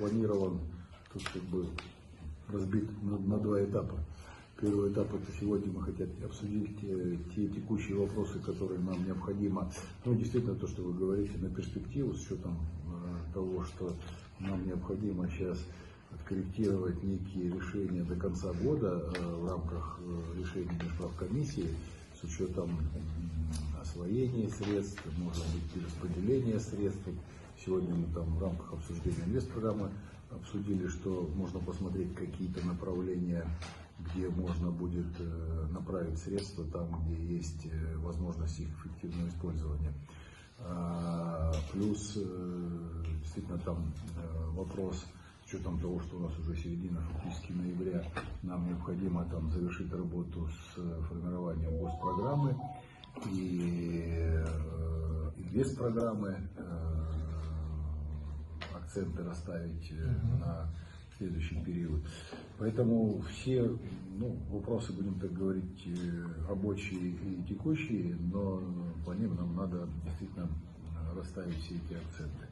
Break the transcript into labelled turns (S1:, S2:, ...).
S1: запланирован, тут как бы разбит на два этапа. Первый этап — это сегодня мы хотим обсудить те текущие вопросы, которые нам необходимо, ну, действительно, то, что вы говорите, на перспективу, с учетом того, что нам необходимо сейчас откорректировать некие решения до конца года в рамках решений межправкомиссии, с учетом освоения средств, может быть, перераспределения средств. Сегодня мы там в рамках обсуждения инвестпрограммы обсудили, что можно посмотреть какие-то направления, где можно будет направить средства там, где есть возможность их эффективного использования. Плюс действительно там вопрос, с учетом того, что у нас уже середина фактически ноября, нам необходимо там завершить работу с формированием госпрограммы и инвестпрограммы, акценты расставить на следующий период. Поэтому все вопросы, будем так говорить, рабочие и текущие, но по ним нам надо действительно расставить все эти акценты.